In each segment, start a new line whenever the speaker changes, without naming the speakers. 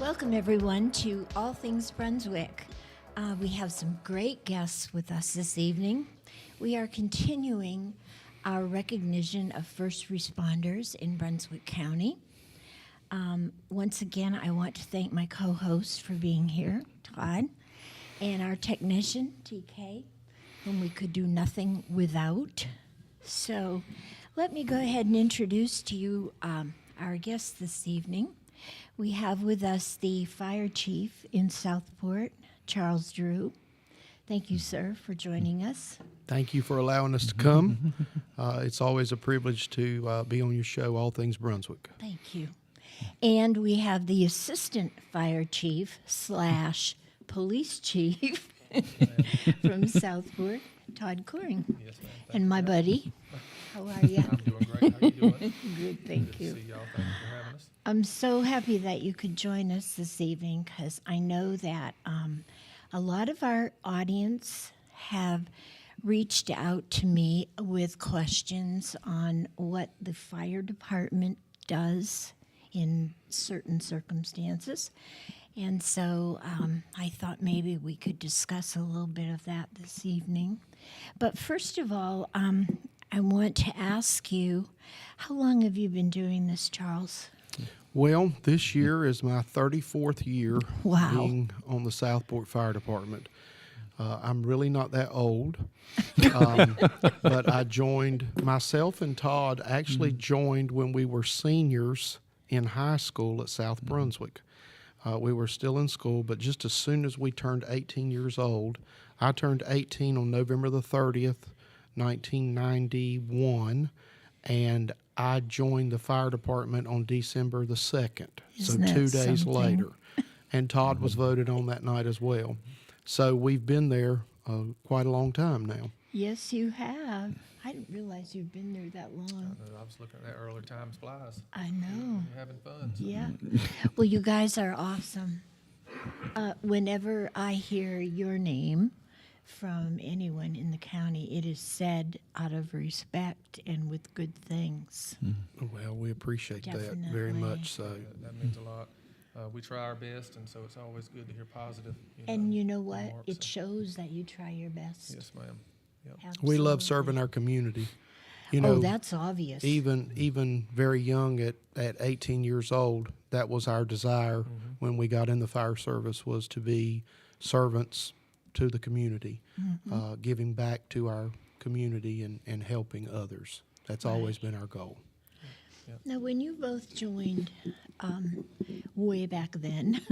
Welcome, everyone, to All Things Brunswick. We have some great guests with us this evening. We are continuing our recognition of first responders in Brunswick County. Once again, I want to thank my co-host for being here, Todd, and our technician, TK, whom we could do nothing without. So let me go ahead and introduce to you our guests this evening. We have with us the fire chief in Southport, Charles Drew. Thank you, sir, for joining us.
Thank you for allowing us to come. It's always a privilege to be on your show, All Things Brunswick.
Thank you. And we have the assistant fire chief / police chief from Southport, Todd Coring.
Yes, ma'am.
And my buddy. How are you?
I'm doing great. How you doing?
Good, thank
Good
you.
to see y'all. Thank you for having us.
I'm so happy that you could join us this evening because I know that a lot of our audience have reached out to me with questions on what the fire department does in certain circumstances. And so I thought maybe we could discuss a little bit of that this evening. But first of all, I want to ask you, how long have you been doing this, Charles?
Well, this year is my 34th year
Wow.
being on the Southport Fire Department. I'm really not that old, but I joined, myself and Todd actually joined when we were seniors in high school at South Brunswick. We were still in school, but just as soon as we turned 18 years old, I turned 18 on November the 30th, 1991, and I joined the fire department on December the 2nd,
Isn't
so 2
that
days
something?
later. And Todd was voted on that night as well. So we've been there quite a long time now.
Yes, you have. I didn't realize you'd been there that long.
I was looking at that earlier time flies.
I know.
You're having fun. So.
Yeah. Well, you guys are awesome. Whenever I hear your name from anyone in the county, it is said out of respect and with good things.
Well, we appreciate that very
Definitely.
much so.
That means a lot. We try our best, and so it's always good to hear positive.
And you know what?
remarks.
It shows that you try your best.
Yes, ma'am. Yep.
We love
Absolutely.
serving our community. You know,
Oh, that's obvious.
even very young at 18 years old, that was our desire when we got in the fire service, was to be servants to the community, giving back to our community and helping others. That's always been our goal.
Now, when you both joined way back then,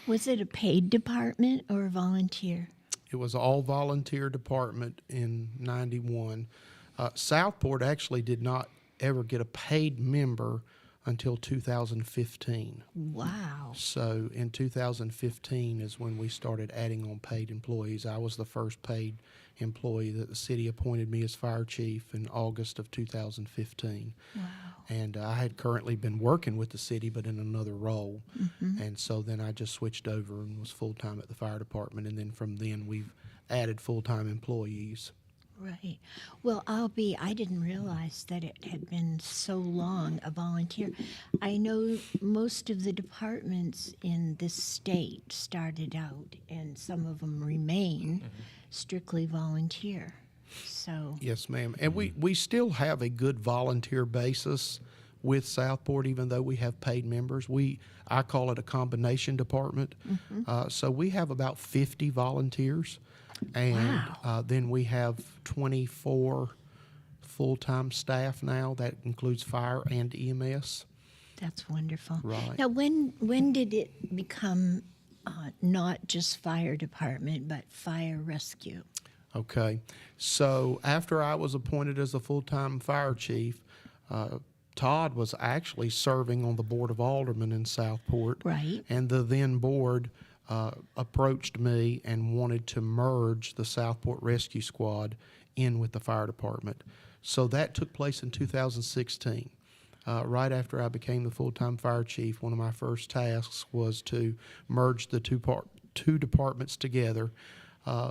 was it a paid department or a volunteer?
It was all volunteer department in 91. Southport actually did not ever get a paid member until 2015.
Wow.
So in 2015 is when we started adding on paid employees. I was the first paid employee that the city appointed me as fire chief in August of 2015.
Wow.
And I had currently been working with the city, but in another role. And so then I just switched over and was full-time at the fire department. And then from then we've added full-time employees.
Right. Well, I didn't realize that it had been so long a volunteer. I know most of the departments in this state started out, and some of them remain strictly volunteer. So,
Yes, ma'am. And we still have a good volunteer basis with Southport, even though we have paid members. I call it a combination department. So we have about 50 volunteers. And then we have 24 full-time staff now. That includes fire and EMS.
that's wonderful.
Right.
Now, when did it become not just fire department, but fire rescue?
Okay. So after I was appointed as a full-time fire chief, Todd was actually serving on the Board of Aldermen in Southport.
Right.
And the then board approached me and wanted to merge the Southport Rescue Squad in with the fire department. So that took place in 2016. Right after I became the full-time fire chief, one of my first tasks was to merge the two departments together.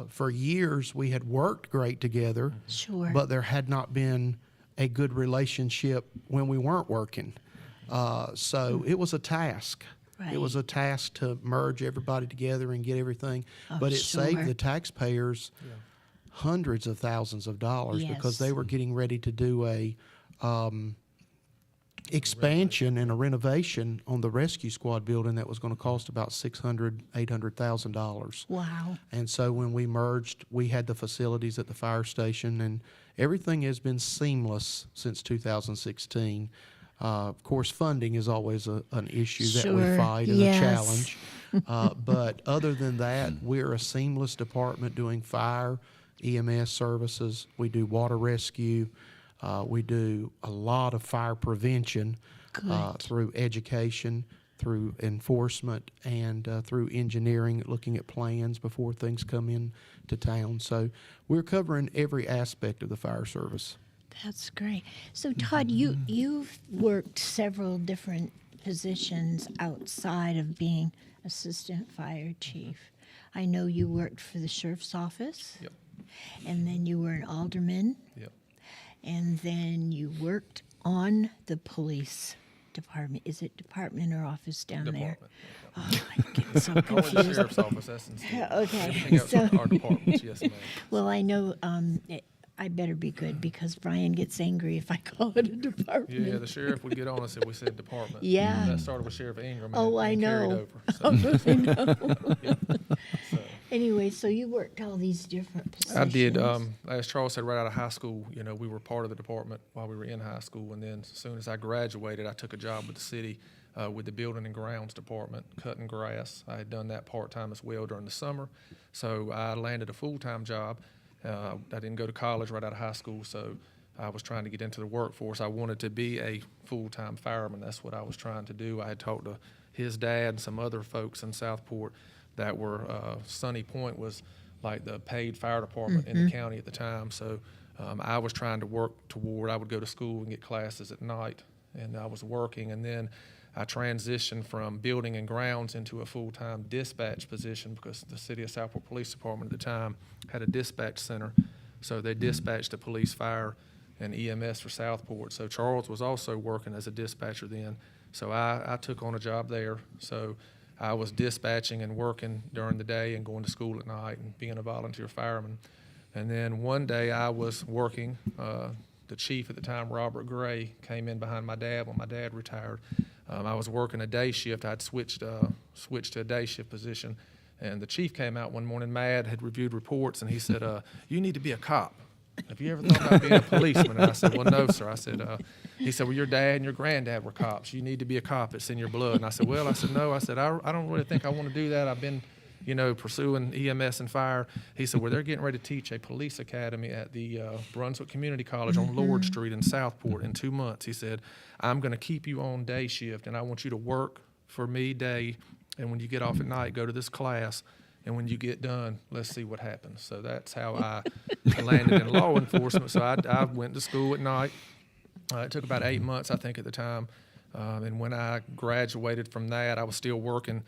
For years, we had worked great together,
Sure.
but there had not been a good relationship when we weren't working. So it was a task. It was a
Right.
task to merge everybody together and get everything,
Oh,
but it saved
sure.
the taxpayers
Yeah.
hundreds of thousands of dollars because they
Yes.
were getting ready to do a expansion and a renovation on the rescue squad building that was going to cost about $800,000.
Wow.
And so when we merged, we had the facilities at the fire station, and everything has been seamless since 2016. Of course, funding is always an issue that we
Sure,
fight and
yes.
a challenge. But other than that, we're a seamless department doing fire, EMS services. We do water rescue. We do a lot of fire prevention
Good.
through education, through enforcement, and through engineering, looking at plans before things come in to town. So we're covering every aspect of the fire service.
That's great. So Todd, you've worked several different positions outside of being assistant fire chief. I know you worked for the sheriff's office.
Yep.
And then you were an alderman,
Yep.
and then you worked on the police department. Is it department or office down there?
Department.
Oh, I'm getting so
Only the
confused.
sheriff's office, that's instead.
Okay,
Everything else
so-
are our departments, yes, ma'am.
Well, I know I better be good because Brian gets angry if I call it a department.
Yeah, the sheriff would get on us if we said department.
Yeah.
That started with Sheriff Ingram. and
Oh,
it
I
carried
know.
over, so,
I know.
yeah. So,
Anyway, so you worked all these different positions.
I did. As Charles said, right out of high school, we were part of the department while we were in high school. And then as soon as I graduated, I took a job with the city with the building and grounds department, cutting grass. I had done that part-time as well during the summer. So I landed a full-time job. I didn't go to college right out of high school, so I was trying to get into the workforce. I wanted to be a full-time fireman. That's what I was trying to do. I had talked to his dad and some other folks in Southport that were Sunny Point was like the paid fire department in the county at the time. So I was trying to work toward, I would go to school and get classes at night, and I was working. And then I transitioned from building and grounds into a full-time dispatch position because the city of Southport Police Department at the time had a dispatch center. So they dispatched the police, fire, and EMS for Southport. So Charles was also working as a dispatcher then. So I took on a job there. So I was dispatching and working during the day and going to school at night and being a volunteer fireman. And then one day I was working, the chief at the time, Robert Gray, came in behind my dad when my dad retired. I was working a day shift. I'd switched to a day shift position. And the chief came out one morning mad, had reviewed reports, and he said, you need to be a cop. Have you ever thought about being a policeman? And I said, well, no, sir. I said, he said, well, your dad and your granddad were cops. You need to be a cop. It's in your blood. And I said, well, no. I said, I don't really think I want to do that. I've been, pursuing EMS and fire. He said, well, they're getting ready to teach a police academy at the Brunswick Community College on Lord Street in Southport in 2 months. He said, I'm going to keep you on day shift, and I want you to work for me day, and when you get off at night, go to this class. And when you get done, let's see what happens. So that's how I landed in law enforcement. So I went to school at night. It took about 8 months, I think, at the time. And when I graduated from that, I was still working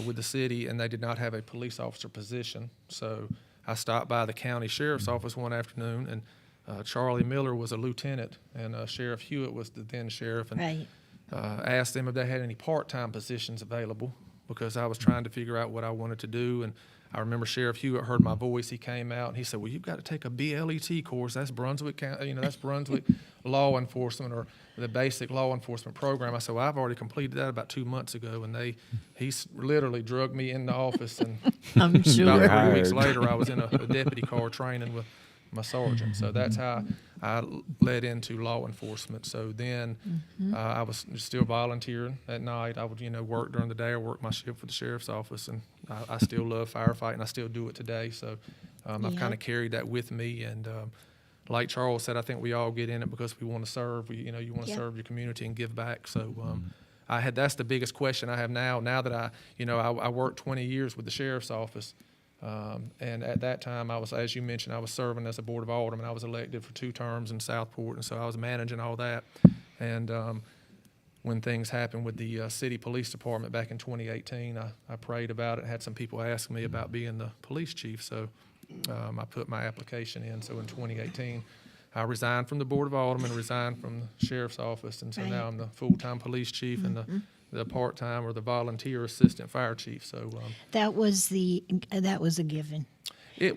with the city, and they did not have a police officer position. So I stopped by the county sheriff's office one afternoon, and Charlie Miller was a lieutenant, and Sheriff Hewitt was the then sheriff. And
Right.
asked them if they had any part-time positions available, because I was trying to figure out what I wanted to do. And I remember Sheriff Hewitt heard my voice. He came out and he said, well, you've got to take a BLET course. That's Brunswick County, that's Brunswick law enforcement, or the basic law enforcement program. I said, well, I've already completed that about 2 months ago. And he literally drugged me in the office. And
I'm sure.
about 3 weeks later, I was in a deputy car training with my sergeant. So that's how I led into law enforcement. So then I was still volunteering at night. I would, work during the day or work my shift for the sheriff's office. And I still love firefighting. I still do it today. So I've kind of carried that with me. And like Charles said, I think we all get in it because we want to serve. You want to serve your community and give back. So that's the biggest question I have now. Now that I worked 20 years with the sheriff's office. And at that time, I was, as you mentioned, I was serving as a board of alderman. I was elected for 2 terms in Southport, and so I was managing all that. And when things happened with the city police department back in 2018, I prayed about it. Had some people ask me about being the police chief, so I put my application in. So in 2018, I resigned from the board of aldermen, resigned from the sheriff's office, and so now I'm the full-time police chief and the the part-time or the volunteer assistant fire chief. So
That was a given.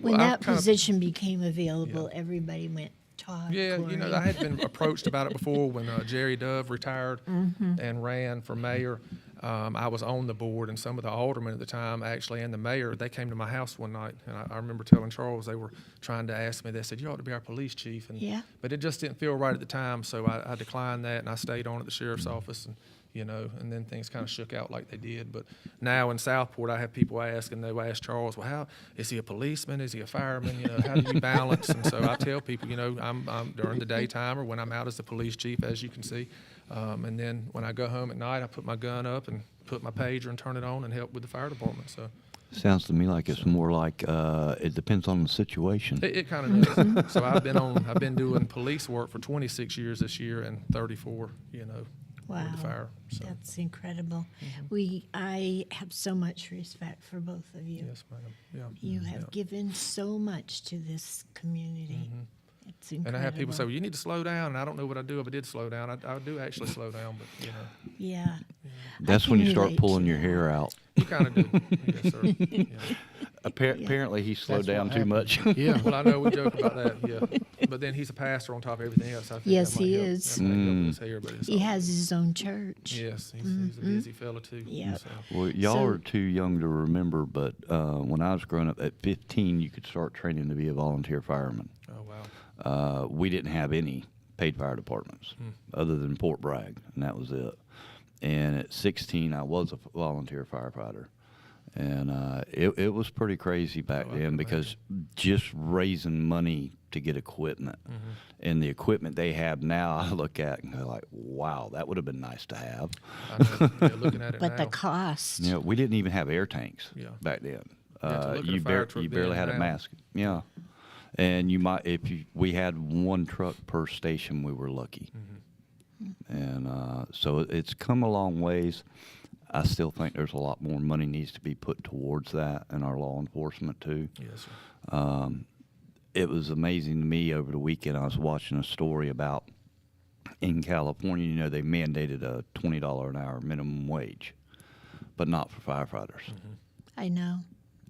When
I
that
kind of-
position became available, everybody went, Todd,
Yeah,
Corey.
I had been approached about it before when Jerry Dove retired
Mm-hmm.
and ran for mayor. I was on the board, and some of the aldermen at the time, actually, and the mayor, they came to my house one night, and I remember telling Charles, they were trying to ask me, they said, you ought to be our police chief. And,
Yeah.
But it just didn't feel right at the time, so I declined that, and I stayed on at the sheriff's office, and and then things kind of shook out like they did. But now in Southport, I have people ask, and they'll ask Charles, well, how is he a policeman? Is he a fireman? How do you balance? And so I tell people, I'm during the daytime or when I'm out as the police chief, as you can see. And then when I go home at night, I put my gun up and put my pager and turn it on and help with the fire department. So
Sounds to me like it's more like it depends on the situation.
it kind of does. So I've been doing police work for 26 years this year and 34,
Wow,
with the fire. So
that's incredible.
Mm-hmm.
I have so much respect for both of you.
yes, ma'am. Yeah.
You have given so much to this community. It's incredible.
And I have people say, well, you need to slow down. And I don't know what I do if I did slow down. I do actually slow down, but,
Yeah.
That's
I
when
can
you start
relate
pulling
to
your
that.
hair out.
you kind of do. Yes, sir. Yeah.
Apparently, he slowed
That's
down
what
too much.
Yeah.
Well, I know we joke about that, yeah. But then he's a pastor on top of everything else. I think
Yes,
that might
he
help.
is.
That might help with his hair, but it's
He
all-
has his own church.
Yes, he's a busy fella, too.
Yep.
So.
Well, y'all
So-
are too young to remember, but when I was growing up at 15, you could start training to be a volunteer fireman.
Oh, wow.
We didn't have any paid fire departments other than Fort Bragg, and that was it. And at 16, I was a volunteer firefighter. And it was pretty crazy back
Oh, I
then
can
because just raising money to get equipment. And the equipment they have now, I look at and go like, wow, that would have been nice to have.
I know. Yeah, looking at it
But
now.
the cost.
You know, we didn't even have air tanks
Yeah.
back then.
Yeah, to look at a fire truck
You barely
then
had
and
a
now.
mask. Yeah. And you might, we had one truck per station, we were lucky. And so it's come a long ways. I still think there's a lot more money needs to be put towards that in our law enforcement too.
Yes, sir.
It was amazing to me over the weekend. I was watching a story about in California, they mandated a $20 an hour minimum wage, but not for firefighters.
I know.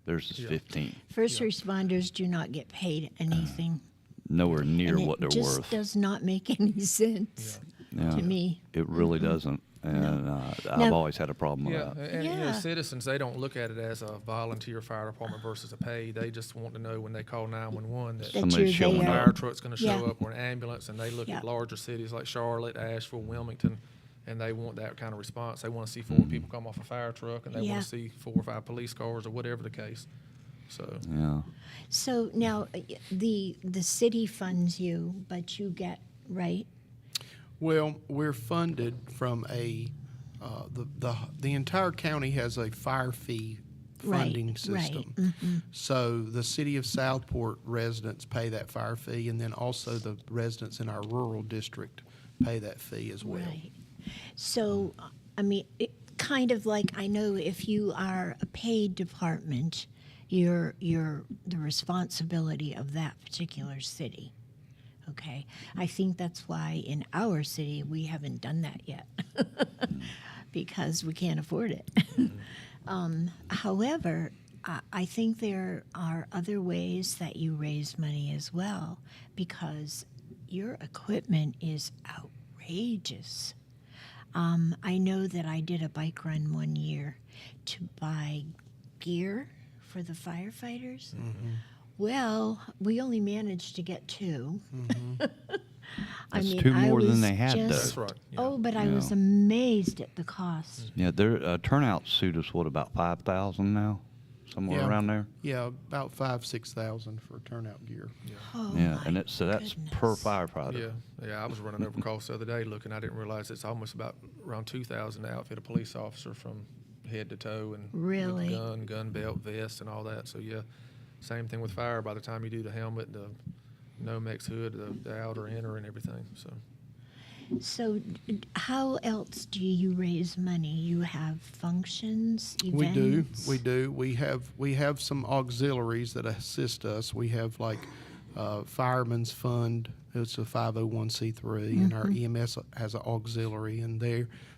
Theirs is
Yeah.
15.
First responders do not get paid anything.
Nowhere near
and
what they're
it just
worth.
does not make any sense
Yeah.
to me.
It really doesn't. And I've
Now-
always had a problem with
Yeah,
that.
and
Yeah.
citizens, they don't look at it as a volunteer fire department versus a pay. They just want to know when they call 911 that
That
Somebody's
you're
showing
a
there.
fire truck's going to show
Yeah.
up or an ambulance, and they look
Yeah.
at larger cities like Charlotte, Asheville, Wilmington, and they want that kind of response. They want to see 4 people come off a fire truck, and they
Yeah.
want to see 4 or 5 police cars or whatever the case. So
Yeah.
So now the city funds you, but you get, right?
Well, we're funded from the entire county has a fire fee funding
Right,
system.
right.
So the city of Southport residents pay that fire fee, and then also the residents in our rural district pay that fee as well.
Right. So, I mean, kind of like, I know if you are a paid department, you're the responsibility of that particular city. Okay. I think that's why in our city we haven't done that yet because we can't afford it. However, I think there are other ways that you raise money as well because your equipment is outrageous. I know that I did a bike run one year to buy gear for the firefighters. Well, we only managed to get 2.
That's 2 more than they had, though.
that's right. Yeah.
Oh, but I was
Yeah.
amazed at the cost.
Yeah, their turnout suit is what, about 5,000 now? Somewhere
Yeah.
around there?
Yeah, about 5,000-6,000 for turnout gear.
Oh,
Yeah,
my
and that's per
goodness.
firefighter.
Yeah, I was running over costs the other day looking. I didn't realize it's almost about around 2,000 to outfit a police officer from head to toe and
Really?
with gun belt, vest, and all that. So yeah, same thing with fire. By the time you do the helmet, the Nomex hood, the outer inner, and everything.
So, how else do you raise money? You have functions, events?
We do. We have some auxiliaries that assist us. We have like Fireman's Fund. It's a 501c3, and our EMS has an auxiliary, and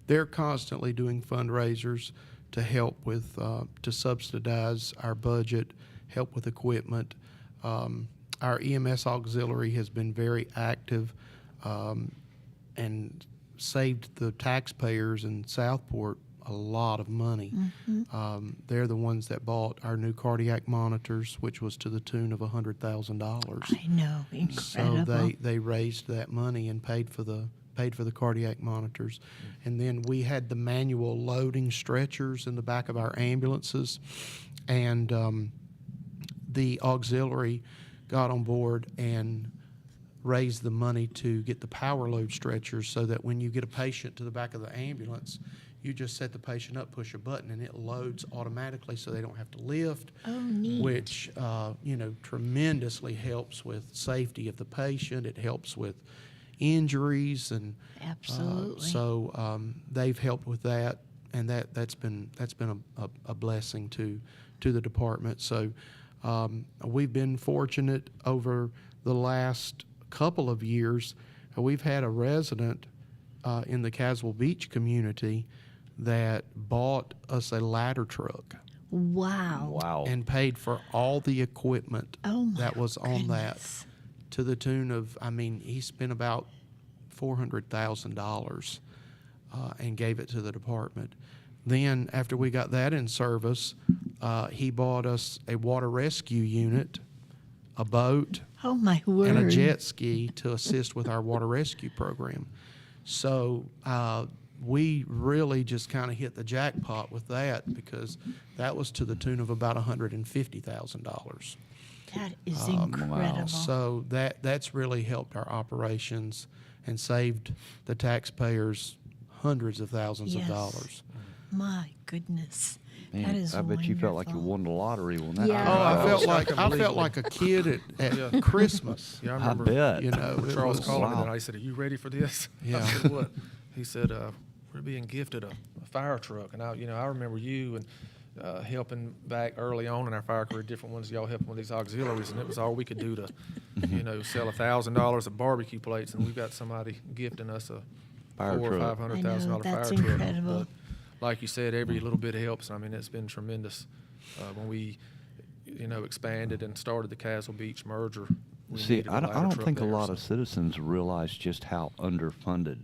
they're constantly doing fundraisers to help with to subsidize our budget, help with equipment. Our EMS auxiliary has been very active and saved the taxpayers in Southport a lot of money. They're the ones that bought our new cardiac monitors, which was to the tune of $100,000.
I know, incredible.
So they raised that money and paid for the cardiac monitors. And then we had the manual loading stretchers in the back of our ambulances, and the auxiliary got on board and raised the money to get the power load stretchers, so that when you get a patient to the back of the ambulance, you just set the patient up, push a button, and it loads automatically, so they don't have to lift.
Oh, neat.
Which tremendously helps with safety of the patient. It helps with injuries, and
Absolutely.
so they've helped with that, and that's been a blessing to the department. So we've been fortunate over the last couple of years. We've had a resident in the Caswell Beach community that bought us a ladder truck
Wow.
and paid for all the equipment
Oh, my
that was on that,
goodness.
to the tune of, he spent about $400,000 and gave it to the department. Then, after we got that in service, he bought us a water rescue unit, a boat,
Oh, my word.
and a jet ski to assist with our water rescue program. So we really just kind of hit the jackpot with that, because that was to the tune of about $150,000.
That is incredible.
So that's really helped our operations and saved the taxpayers hundreds of thousands of
Yes.
dollars.
My goodness.
Man,
That is
I bet you felt like you
wonderful.
won the lottery when that.
Yeah.
Oh, I
Oh,
felt
it's
like
unbelievable.
a kid at
Yeah.
Christmas.
Yeah, I
I
remember.
bet.
You know, it
Charles
was-
called me
Wow.
and I said, "Are you ready for this?"
Yeah.
I said, "What?" He said, "We're being gifted a fire truck." And I remember you and helping back early on in our fire career, different ones y'all helping with these auxiliaries, and it was all we could do to, sell $1,000 of barbecue plates, and we've got somebody gifting us a
Fire
$400,000 or
truck.
$500,000 fire
that's
truck.
incredible.
But like you said, every little bit helps. It's been tremendous. When we, expanded and started the Castle Beach merger. We
See,
needed a
I don't
ladder truck
think a
there,
lot
so-
of citizens realize just how underfunded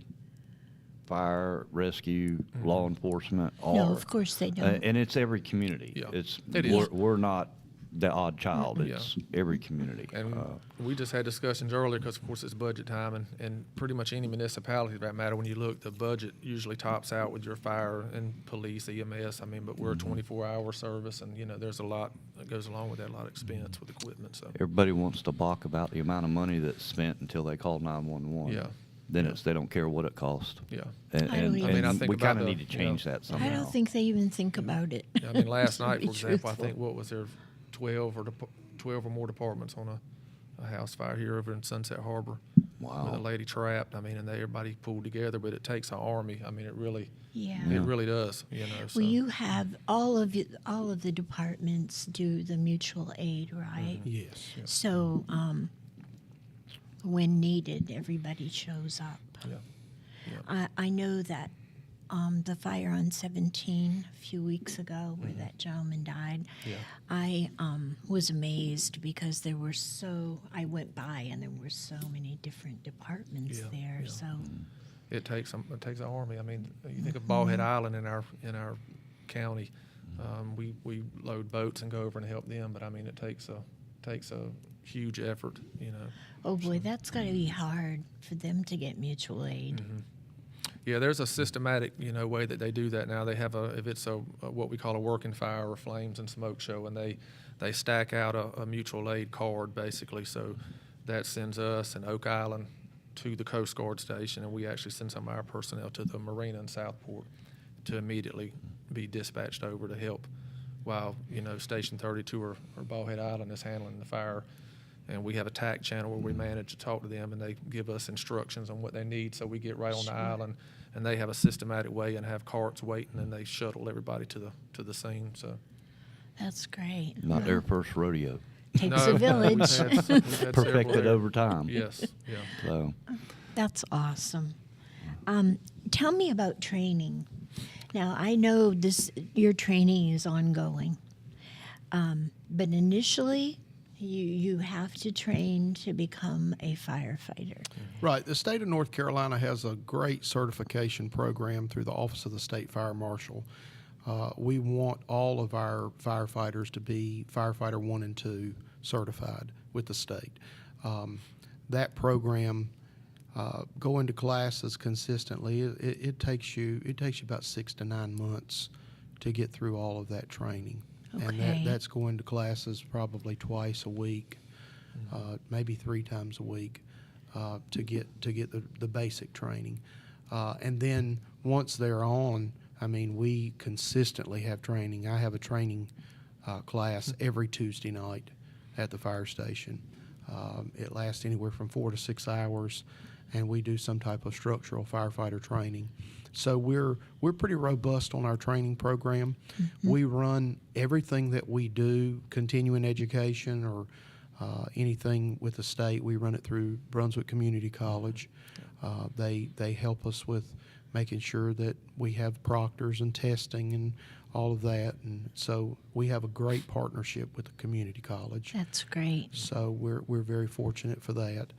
fire, rescue, law enforcement are.
No, of course they don't.
And it's every community.
Yeah,
It's
it is.
we're not the odd child.
Yeah.
It's every community.
And we just had discussions earlier, because of course it's budget time, and pretty much any municipality for that matter, when you look, the budget usually tops out with your fire and police, EMS. But we're a 24-hour service, and there's a lot that goes along with that, a lot of expense with equipment. So
Everybody wants to balk about the amount of money that's spent until they call 911.
Yeah.
Then
Yeah.
they don't care what it costs.
yeah.
And,
I don't
and,
even-
and
think
we
about
kind of
the-
need to change that somehow.
I don't think they even think about it.
Last
to
night,
be
for example, I
truthful.
think what was there, 12 or more departments on a house fire here over in Sunset Harbor.
Wow.
With a lady trapped. Everybody pulled together, but it takes an army. It really.
Yeah.
It really does, so.
Well, you have all of the departments do the mutual aid, right?
Yes.
So when needed, everybody shows up.
Yeah.
I know that the fire on 17 a few weeks ago, where that gentleman died,
Yeah.
I was amazed, because I went by and there were so many different departments
Yeah,
there.
yeah.
So
It takes an army. You think of Ballhead Island in our county. We load boats and go over and help them, but it takes a huge effort.
oh boy, that's got to be hard for them to get mutual aid.
Yeah, there's a systematic way that they do that now. They have if it's a what we call a working fire or flames and smoke show, and they stack out a mutual aid card basically. So that sends us in Oak Island to the Coast Guard station, and we actually send some of our personnel to the marina in Southport to immediately be dispatched over to help, while Station 32 or Ballhead Island is handling the fire. And we have a TAC channel where we manage to talk to them, and they give us instructions on what they need. So we get right on the island, and they have a systematic way and have carts waiting, and they shuttle everybody to the scene. So
That's great.
Not their first rodeo.
Takes a village.
We've had several
Perfected
there.
over time.
Yes, yeah.
So,
That's awesome. Tell me about training. Now, I know your training is ongoing, but initially, you have to train to become a firefighter.
Right. The state of North Carolina has a great certification program through the Office of the State Fire Marshal. We want all of our firefighters to be firefighter 1 and 2 certified with the state. That program, going to classes consistently, it takes you about 6 to 9 months to get through all of that training.
Okay.
And that's going to classes probably twice a week, maybe 3 times a week, to get the basic training. And then once they're on, I mean, we consistently have training. I have a training class every Tuesday night at the fire station. It lasts anywhere from 4 to 6 hours, and we do some type of structural firefighter training. So we're pretty robust on our training program. We run everything that we do, continuing education or anything with the state. We run it through Brunswick Community College. They help us with making sure that we have proctors and testing and all of that. And so we have a great partnership with the community college.
That's great.
So we're very fortunate for that.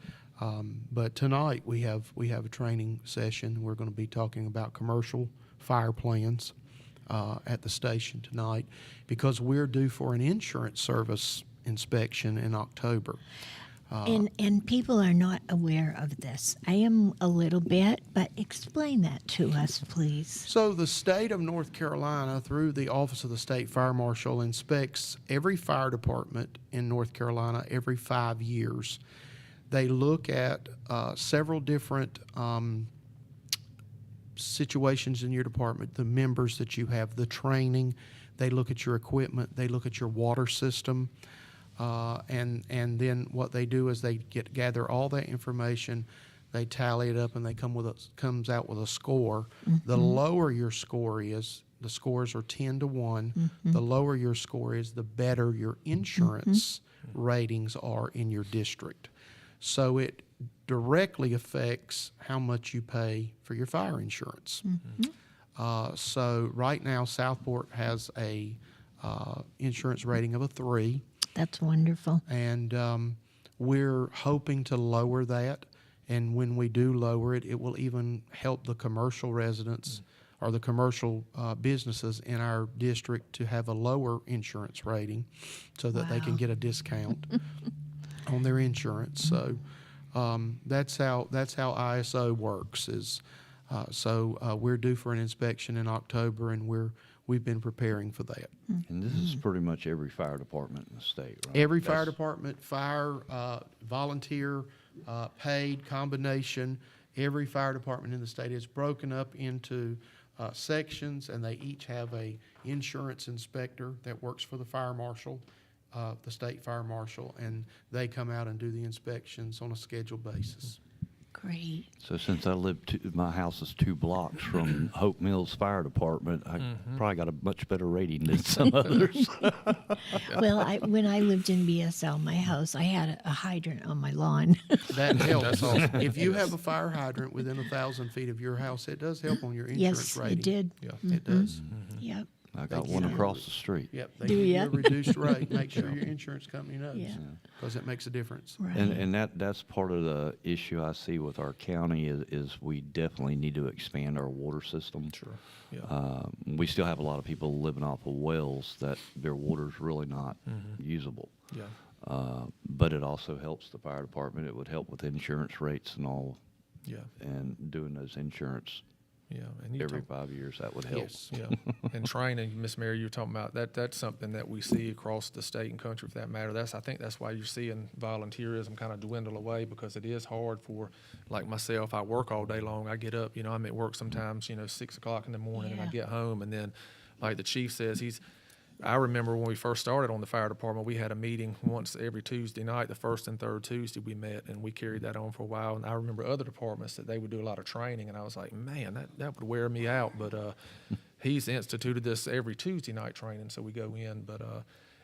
But tonight we have a training session. We're going to be talking about commercial fire plans at the station tonight because we're due for an insurance service inspection in October.
And people are not aware of this. I am a little bit, but explain that to us, please.
So the state of North Carolina, through the Office of the State Fire Marshal, inspects every fire department in North Carolina every 5 years. They look at several different situations in your department, the members that you have, the training. They look at your equipment. They look at your water system. And then what they do is they gather all that information, they tally it up, and they comes out with a score. The lower your score is, the scores are 10 to 1. The lower your score is, the better your insurance ratings are in your district. So it directly affects how much you pay for your fire insurance. So right now, Southport has a insurance rating of a 3.
That's wonderful.
And we're hoping to lower that. And when we do lower it, it will even help the commercial residents or the commercial businesses in our district to have a lower insurance rating so that they can get a discount on their insurance. So that's how ISO works. We're due for an inspection in October, and we've been preparing for that.
and this is pretty much every fire department in the state, right?
Every fire department, volunteer, paid, combination, every fire department in the state is broken up into sections, and they each have a insurance inspector that works for the fire marshal, the state fire marshal, and they come out and do the inspections on a scheduled basis.
Great.
So since I live, my house is 2 blocks from Hope Mills Fire Department, I probably got a much better rating than some others.
Well, when I lived in BSL, my house, I had a hydrant on my lawn.
That helps.
That's awesome.
If you have a fire hydrant within 1,000 feet of your house, it does help on your insurance
Yes,
rating.
it did.
Yeah.
It does.
Yep.
I got
Thank
one
you.
across the street.
Yep. They
Do
give you
ya?
a reduced rate. Make sure your insurance company knows.
Yeah.
Because it makes a difference.
Right.
And that's part of the issue I see with our county is we definitely need to expand our water system.
Sure. Yeah.
We still have a lot of people living off of wells that their water's really not usable.
Yeah.
But it also helps the fire department. It would help with insurance rates and all,
Yeah.
and doing those insurance
Yeah. And you
every
talk-
5 years, that would help.
Yes.
Yeah, and training, Miss Mary, you're talking about that's something that we see across the state and country, for that matter. I think that's why you're seeing volunteerism kind of dwindle away, because it is hard for, like myself. I work all day long. I get up, I'm at work sometimes, 6 o'clock in the morning, and I
Yeah.
get home, and then, like the chief says, I remember when we first started on the fire department, we had a meeting once every Tuesday night. The first and third Tuesday we met, and we carried that on for a while. And I remember other departments that they would do a lot of training, and I was like, man, that would wear me out. But he's instituted this every Tuesday night training, so we go in. But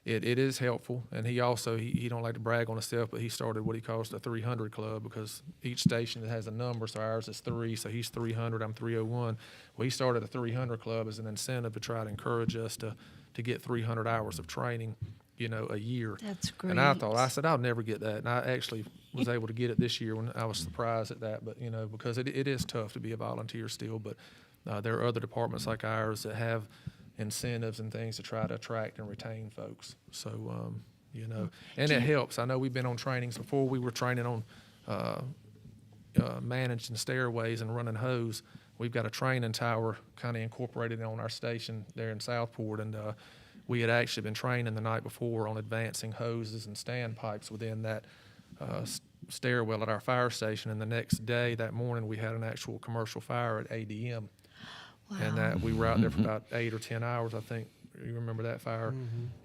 it is helpful. And he also, he don't like to brag on himself, but he started what he calls the 300 Club, because each station has a number. So ours is 3, so he's 300, I'm 301. Well, he started a 300 Club as an incentive to try to encourage us to get 300 hours of training, a year.
That's great.
And I said, I'll never get that. And I actually was able to get it this year when I was surprised at that. But, because it is tough to be a volunteer still. But there are other departments like ours that have incentives and things to try to attract and retain folks. So, and it helps. I know we've been on trainings before. We were training on managing stairways and running hose. We've got a training tower kind of incorporated on our station there in Southport, and we had actually been training the night before on advancing hoses and standpipes within that stairwell at our fire station. And the next day, that morning, we had an actual commercial fire at ADM.
Wow.
And that we were out there for about 8 or 10 hours, I think. You remember that fire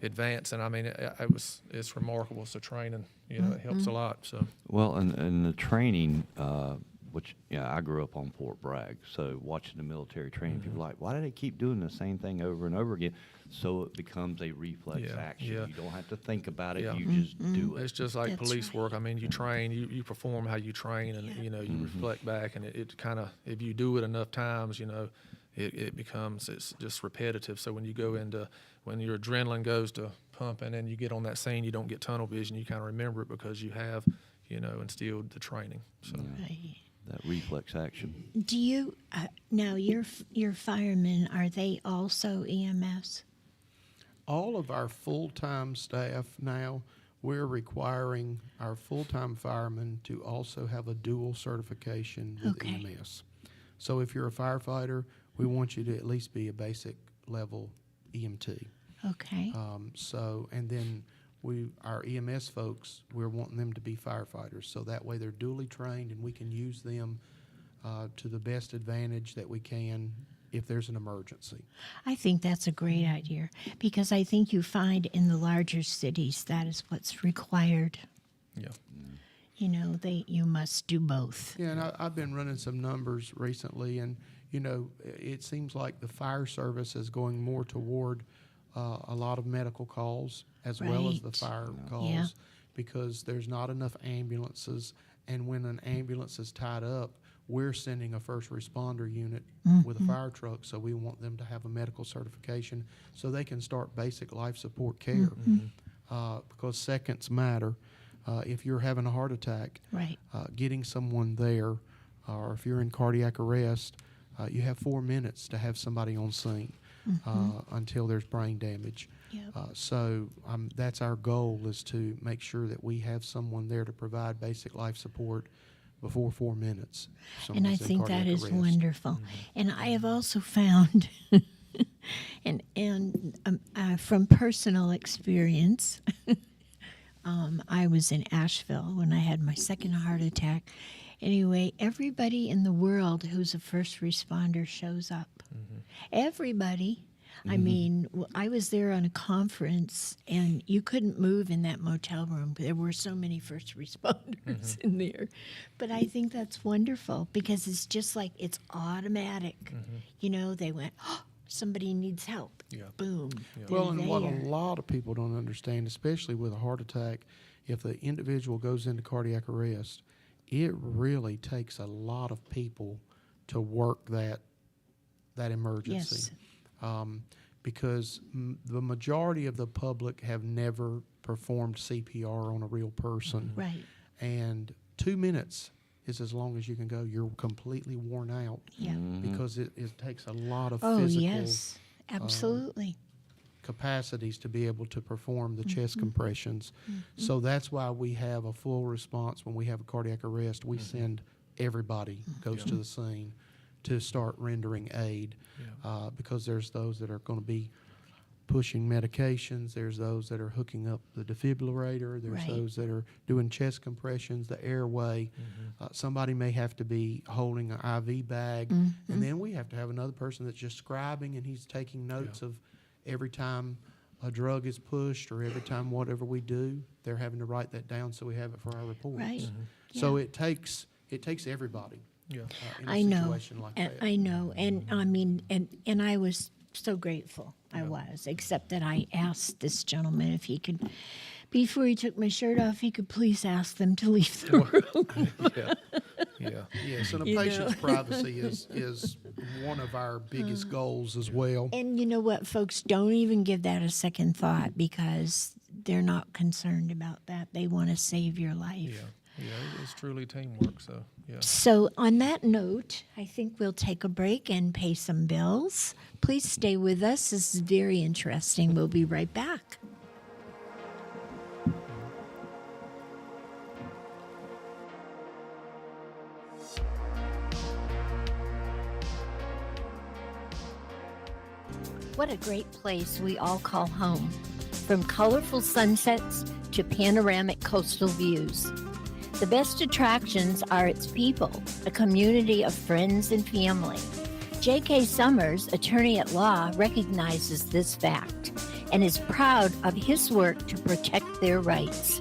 advancing? I mean, it's remarkable. So training, it helps a lot. So
Well, and the training, which I grew up on Fort Bragg, so watching the military training, people are like, why do they keep doing the same thing over and over again? So it becomes a reflex
Yeah,
action.
yeah.
You don't have to think about it.
Yeah.
You just do it.
it's just like
That's
police
right.
work. I mean, you train, you perform how you train, and you reflect back, and it kind of, if you do it enough times, it becomes, it's just repetitive. So when you go into, when your adrenaline goes to pumping and you get on that scene, you don't get tunnel vision. You kind of remember it because you have, instilled the training. So
Right.
That reflex action.
Do you now your firemen, are they also EMS?
All of our full-time staff now, we're requiring our full-time firemen to also have a dual certification with
Okay.
EMS. So if you're a firefighter, we want you to at least be a basic level EMT.
Okay.
And then our EMS folks, we're wanting them to be firefighters. So that way they're duly trained and we can use them to the best advantage that we can if there's an emergency.
I think that's a great idea, because I think you find in the larger cities that is what's required.
yeah.
You must do both.
Yeah, and I've been running some numbers recently, and it seems like the fire service is going more toward a lot of medical calls as well as the
Right.
fire calls,
Yeah.
because there's not enough ambulances, and when an ambulance is tied up, we're sending a first responder unit with a fire truck, so we want them to have a medical certification so they can start basic life support care, because seconds matter. If you're having a heart attack,
Right.
getting someone there, or if you're in cardiac arrest, you have 4 minutes to have somebody on scene until there's brain damage.
Yep.
So that's our goal, is to make sure that we have someone there to provide basic life support before 4 minutes. if
And I
someone's in
think that
cardiac
is
arrest.
wonderful. And I have also found, from personal experience, I was in Asheville when I had my second heart attack. Anyway, everybody in the world who's a first responder shows up. Everybody. I mean, I was there on a conference, and you couldn't move in that motel room. There were so many first responders in there. But I think that's wonderful, because it's just like, it's automatic. They went, oh, somebody needs help.
Yeah.
Boom.
Yeah.
Well,
They're
and what a
there.
lot of people don't understand, especially with a heart attack, if the individual goes into cardiac arrest, it really takes a lot of people to work that emergency.
Yes.
Because the majority of the public have never performed CPR on a real person.
Right.
And 2 minutes is as long as you can go. You're completely worn out
Yeah.
because it takes a lot of
Oh,
physical
yes. Absolutely.
capacities to be able to perform the chest compressions. So that's why we have a full response when we have a cardiac arrest. We send everybody goes to the scene to start rendering aid, because there's those that are going to be pushing medications, there's those that are hooking up the defibrillator, there's
Right.
those that are doing chest compressions, the airway. Somebody may have to be holding an IV bag, and then we have to have another person that's just scribing, and he's taking notes of every time a drug is pushed or every time whatever we do, they're having to write that down so we have it for our reports.
Right.
So it takes everybody
Yeah.
in a
I know.
situation like
And
that.
I know. And I mean, and I was so grateful. I was, except that I asked this gentleman if he could, before he took my shirt off, he could please ask them to leave the room.
Yeah.
Yes, and a
You know.
patient's privacy is one of our biggest goals as well.
And you know what, folks, don't even give that a second thought, because they're not concerned about that. They want to save your life.
Yeah, it's truly teamwork, so, yeah.
So on that note, I think we'll take a break and pay some bills. Please stay with us. This is very interesting. We'll be right back. What a great place we all call home. From colorful sunsets to panoramic coastal views. The best attractions are its people, a community of friends and family. J.K. Summers, attorney at law, recognizes this fact and is proud of his work to protect their rights.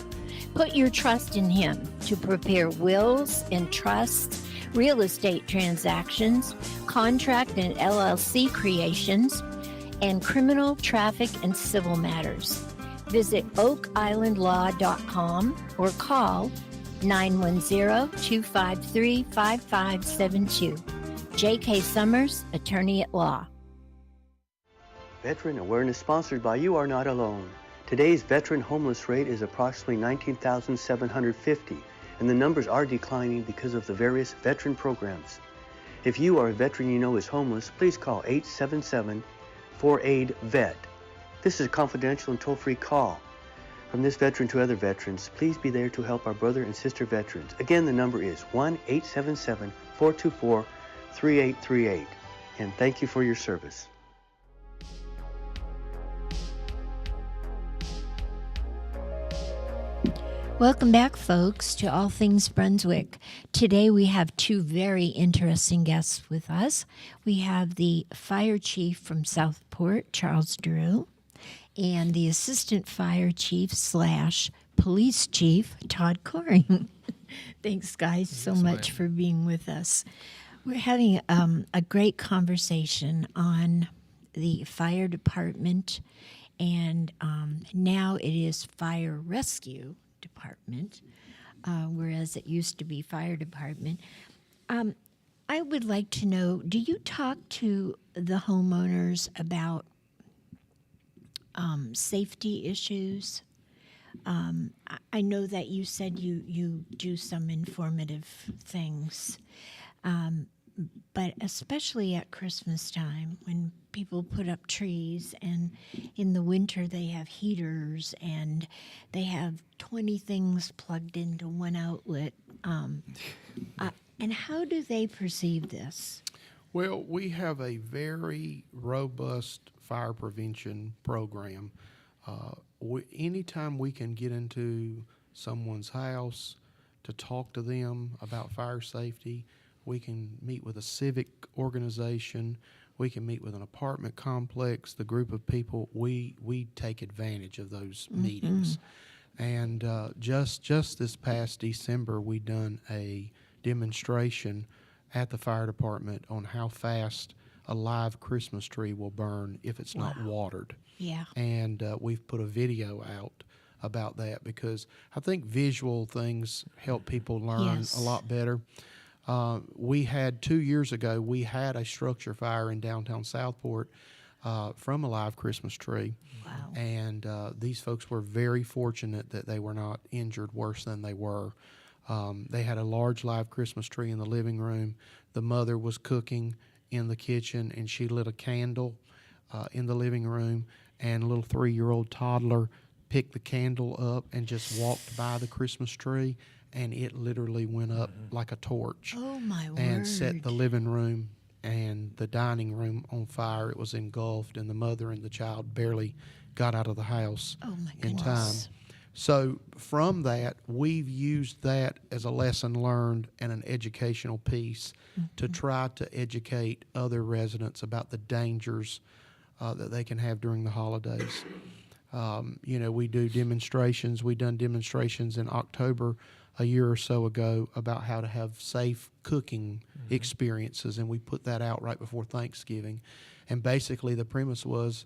Put your trust in him to prepare wills and trusts, real estate transactions, contract and LLC creations, and criminal, traffic, and civil matters. Visit oakislandlaw.com or call 910-253-5572. J.K. Summers, attorney at law.
Veteran Awareness sponsored by You Are Not Alone. Today's veteran homeless rate is approximately 19,750, and the numbers are declining because of the various veteran programs. If you or a veteran you know is homeless, please call 877-4AID-VET. This is a confidential and toll-free call. From this veteran to other veterans, please be there to help our brother and sister veterans. Again, the number is 1-877-424-3838. And thank you for your service.
Welcome back, folks, to All Things Brunswick. Today we have two very interesting guests with us. We have the fire chief from Southport, Charles Drew, and the assistant fire chief / police chief, Todd Coring. Thanks, guys, so much for being with us. We're having a great conversation on the fire department, and now it is fire rescue department, whereas it used to be fire department. I would like to know, do you talk to the homeowners about safety issues? I know that you said you do some informative things, but especially at Christmas time when people put up trees, and in the winter they have heaters and they have 20 things plugged into one outlet. And how do they perceive this?
Well, we have a very robust fire prevention program. Anytime we can get into someone's house to talk to them about fire safety, we can meet with a civic organization, we can meet with an apartment complex, the group of people, we take advantage of those meetings. And just this past December, we done a demonstration at the fire department on how fast a live Christmas tree will burn if it's not watered.
Yeah.
And we've put a video out about that because I think visual things help people learn a lot better. We had 2 years ago, we had a structure fire in downtown Southport from a live Christmas tree.
Wow.
And these folks were very fortunate that they were not injured worse than they were. They had a large live Christmas tree in the living room. The mother was cooking in the kitchen, and she lit a candle in the living room, and a little 3-year-old toddler picked the candle up and just walked by the Christmas tree, and it literally went up like a torch.
Oh, my word.
And set the living room and the dining room on fire. It was engulfed, and the mother and the child barely got out of the house in time. So from that, we've used that as a lesson learned and an educational piece to try to educate other residents about the dangers that they can have during the holidays. We do demonstrations. We done demonstrations in October a year or so ago about how to have safe cooking experiences, and we put that out right before Thanksgiving. And basically the premise was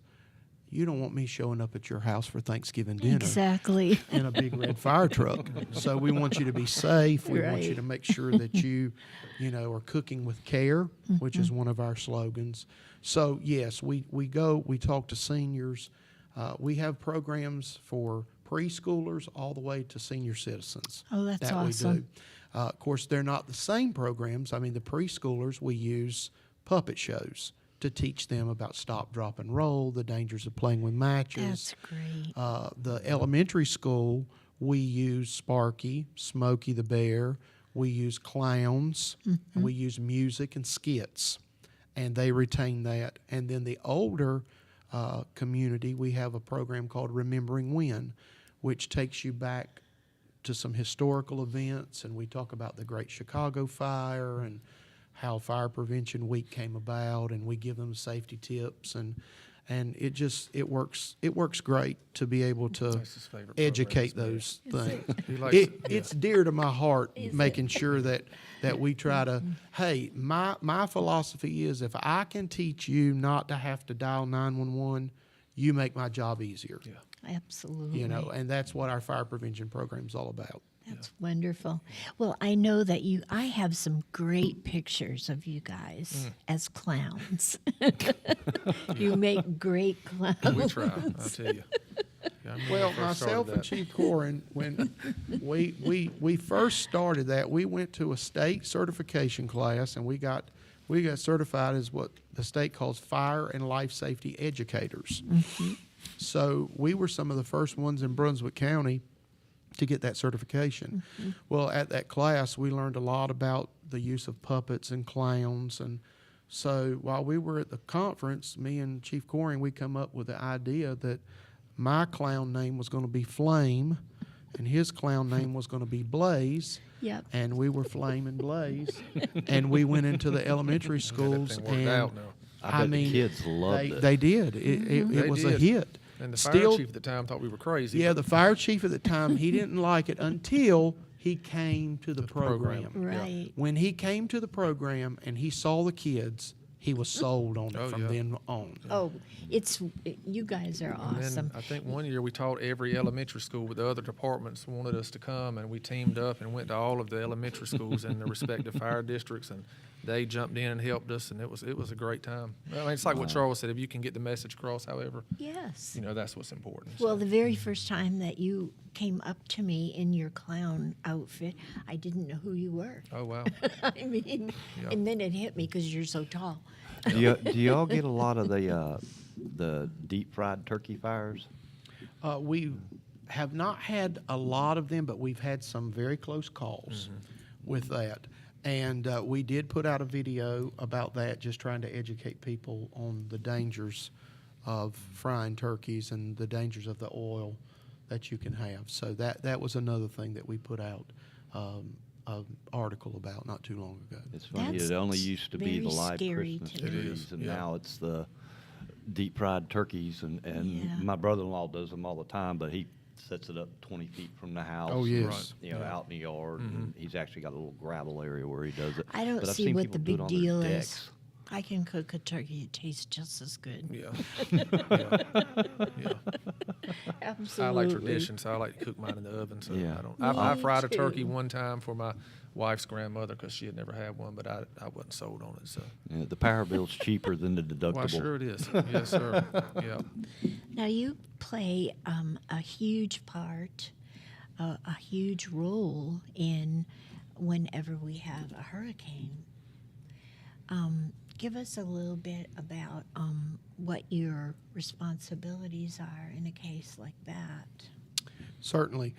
you don't want me showing up at your house for Thanksgiving dinner
Exactly.
in a big red fire truck. So we want you to be safe. We want you
Right.
to make sure that you are cooking with care, which is one of our slogans. So yes, we talk to seniors. We have programs for preschoolers all the way to senior citizens.
Oh, that's
that we
awesome.
do. Of course, they're not the same programs. I mean, the preschoolers, we use puppet shows to teach them about stop, drop, and roll, the dangers of playing with matches.
That's great.
The elementary school, we use Sparky, Smokey the Bear. We use clowns, and we use music and skits, and they retain that. And then the older community, we have a program called Remembering When, which takes you back to some historical events, and we talk about the Great Chicago Fire and how Fire Prevention Week came about, and we give them safety tips, and it works great to be able to
That's his favorite program,
educate
isn't it?
those things.
He likes it, yeah.
It's dear to my heart,
Is
making sure that we try to. Hey, my philosophy is if I can teach you not to have to dial 911, you make my job easier.
Yeah.
Absolutely.
And that's what our fire prevention program is all about.
That's wonderful. Well, I know that I have some great pictures of you guys as clowns. You make great clowns.
We try, I'll tell you. Yeah, I remember
Well,
when we first
myself
started
and
that.
Chief Corin, when we first started that, we went to a state certification class, and we got certified as what the state calls fire and life safety educators. So we were some of the first ones in Brunswick County to get that certification. Well, at that class, we learned a lot about the use of puppets and clowns. And so while we were at the conference, me and Chief Coring, we come up with the idea that my clown name was going to be Flame, and his clown name was going to be Blaze.
Yep.
And we were Flame and Blaze. And we went into the elementary
That
schools,
thing worked
and
out now.
I bet the kids loved it.
they did. It
They
was a
did.
hit.
And the fire
Still-
chief at the time thought we were crazy.
Yeah,
but
the fire chief at the time, he didn't like it until he came to the
program.
program.
Right.
When he came to the program and he saw the kids, he was sold on it
Oh,
from
yeah.
then on.
Oh, you guys are
And
awesome.
then I think one year we taught every elementary school, but the other departments wanted us to come, and we teamed up and went to all of the elementary schools in the respective fire districts, and they jumped in and helped us, and it was a great time. I mean, it's like what Charles said: if you can get the message across, however,
Yes.
that's what's important.
Well, the very first time that you came up to me in your clown outfit, I didn't know who you were.
Oh wow.
I mean,
Yeah.
and then it hit me because you're so tall.
Do y'all get a lot of the deep fried turkey fires?
We have not had a lot of them, but we've had some very close calls with that. And we did put out a video about that, just trying to educate people on the dangers of frying turkeys and the dangers of the oil that you can have. So that was another thing that we put out an article about not too long ago.
It's funny.
That's
It only used to be the
very
live
scary
Christmas
to me.
It
trees,
is,
and
yeah.
now it's the deep fried turkeys. And
Yeah.
my brother-in-law does them all the time, but he sets it up 20 feet from the house.
Oh,
and,
yes.
out in the yard. And he's actually got a little gravel area where he does it.
I don't
But I've
see
seen
what the
people do
big
it on their
deal is.
decks.
I can cook a turkey; it tastes just as good.
Yeah. Yeah.
Absolutely.
I like tradition, so I like to cook mine in the oven. So
Yeah.
I don't.
Me
I fried a turkey
too.
one time for my wife's grandmother because she had never had one, but I wasn't sold on it. So
Yeah, the power bill's cheaper than the deductible.
why sure it is. Yes, sir. Yeah.
Now you play a huge part, a huge role in whenever we have a hurricane. Give us a little bit about what your responsibilities are in a case like that.
Certainly.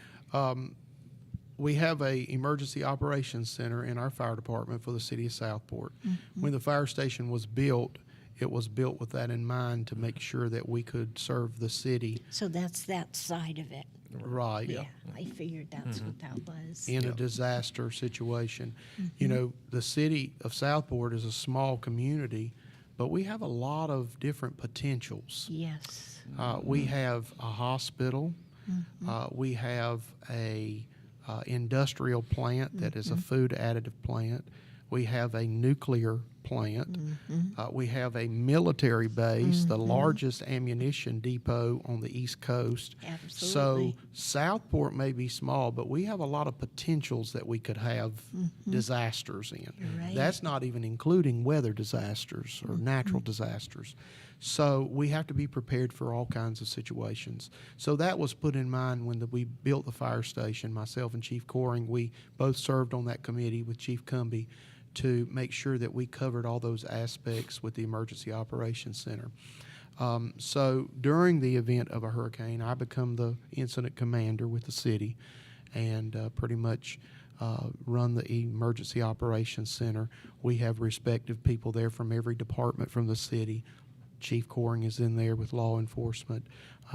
We have a emergency operations center in our fire department for the city of Southport. When the fire station was built, it was built with that in mind to make sure that we could serve the city
So that's that side of it.
right
Yeah, I figured that's what that was.
in a disaster situation. You know, the city of Southport is a small community, but we have a lot of different potentials.
Yes.
We have a hospital. We have a industrial plant that is a food additive plant. We have a nuclear plant. We have a military base, the largest ammunition depot on the East Coast.
Absolutely.
So Southport may be small, but we have a lot of potentials that we could have disasters in.
You're right.
That's not even including weather disasters or natural disasters. So we have to be prepared for all kinds of situations. So that was put in mind when we built the fire station. Myself and Chief Coring, we both served on that committee with Chief Cumby to make sure that we covered all those aspects with the Emergency Operations Center. So during the event of a hurricane, I become the incident commander with the city and pretty much run the Emergency Operations Center. We have respective people there from every department from the city. Chief Coring is in there with law enforcement.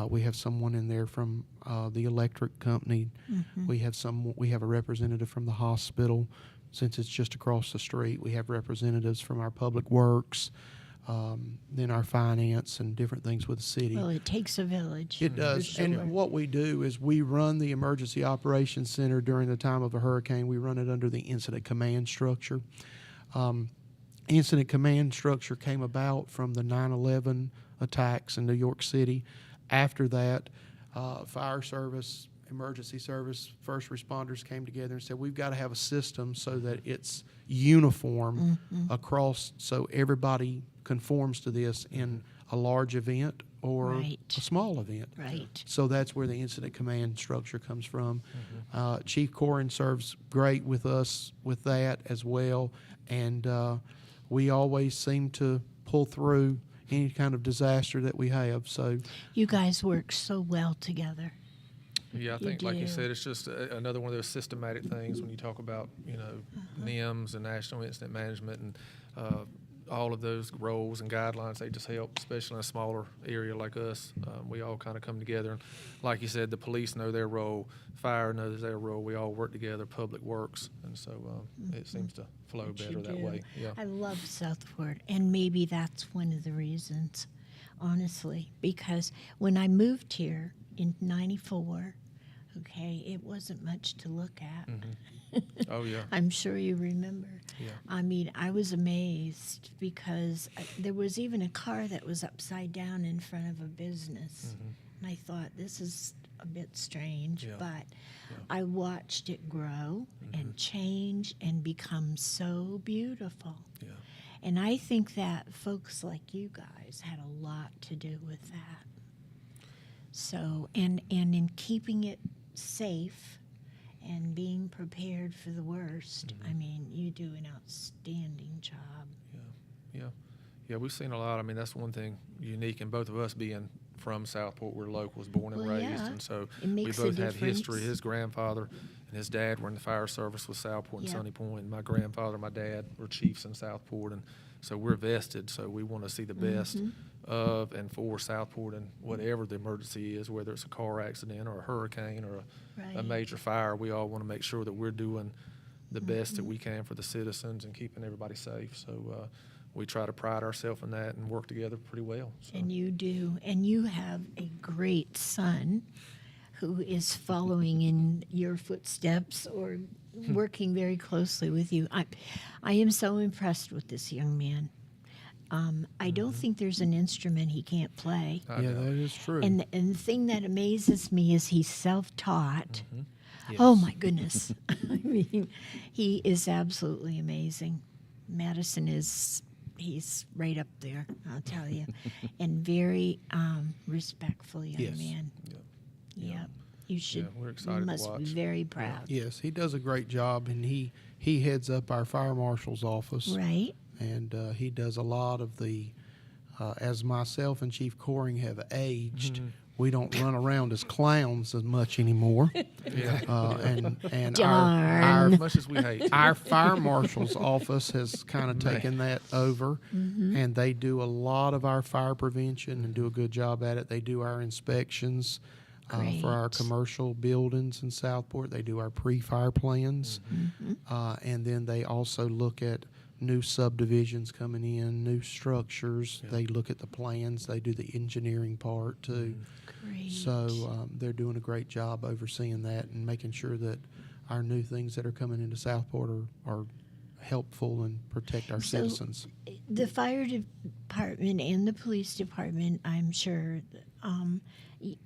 We have someone in there from the electric company. We have a representative from the hospital. Since it's just across the street, we have representatives from our public works, then our finance and different things with the city.
Well, it takes a village.
It does.
for sure.
And what we do is we run the Emergency Operations Center during the time of a hurricane. We run it under the Incident Command structure. Incident Command structure came about from the 9/11 attacks in New York City. After that, fire service, emergency service, first responders came together and said, we've got to have a system so that it's uniform across, so everybody conforms to this in a large event or
Right.
a small event.
Right.
So that's where the incident command structure comes from. Chief Corin serves great with us with that as well, and we always seem to pull through any kind of disaster that we have. So
You guys work so well together.
Yeah, I
You
think, like you
do.
said, it's just another one of those systematic things when you talk about, NIMS and National Incident Management and all of those roles and guidelines. They just help, especially in a smaller area like us. We all kind of come together. And like you said, the police know their role, fire knows their role. We all work together, public works. And so it seems to flow
But you
better that
do.
way. Yeah.
I love Southport, and maybe that's one of the reasons, honestly, because when I moved here in '94, okay, it wasn't much to look at.
Oh, yeah.
I'm sure you remember.
Yeah.
I mean, I was amazed because there was even a car that was upside down in front of a business. And I thought, this is a bit strange,
Yeah.
but I watched it grow and change and become so beautiful.
Yeah.
And I think that folks like you guys had a lot to do with that. So, and in keeping it safe and being prepared for the worst, I mean, you do an outstanding job.
Yeah, we've seen a lot. I mean, that's one thing unique in both of us being from Southport. We're locals, born and
Well,
raised,
yeah.
and so
It
we
makes a
both have
difference.
history. His grandfather and his dad were in the fire service with Southport and
Yep.
Sunny Point. And my grandfather and my dad were chiefs in Southport, and so we're vested. So we want to see the best of and for Southport, and whatever the emergency is, whether it's a car accident or a hurricane or a
Right.
major fire, we all want to make sure that we're doing the best that we can for the citizens and keeping everybody safe. So we try to pride ourselves in that and work together pretty well. So.
And you do. And you have a great son who is following in your footsteps or working very closely with you. I am so impressed with this young man. I don't think there's an instrument he can't play.
I
yeah,
know.
that is true.
And the thing that amazes me is he's self-taught. Oh, my goodness. I mean, he is absolutely amazing. Madison he's right up there, I'll tell you. And very respectful young
Yes.
man.
Yeah.
Yep. You should,
we're excited
you
to
must be
watch.
very proud.
Yes, he does a great job, and he heads up our fire marshal's office.
Right?
And he does a lot of the, as myself and Chief Coring have aged, we don't run around as clowns as much anymore.
Yeah.
And
Darn.
As much as we hate.
our fire marshal's office has kind of taken that over, and they do a lot of our fire prevention and do a good job at it. They do our inspections for our
Great.
commercial buildings in Southport. They do our pre-fire plans, and then they also look at new subdivisions coming in, new structures. They look at the plans. They do the engineering part too.
Great.
So they're doing a great job overseeing that and making sure that our new things that are coming into Southport are helpful and protect our
So,
citizens.
The fire department and the police department, I'm sure,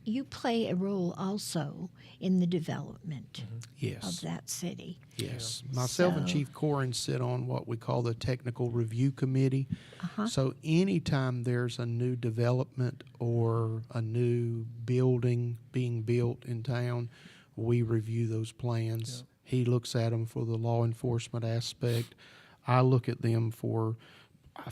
you play a role also in the development
Yes.
of that city.
Yes. Myself and
So-
Chief Corin sit on what we call the Technical Review Committee. So anytime there's a new development or a new building being built in town, we review those plans. He looks at them for the law enforcement aspect. I look at them for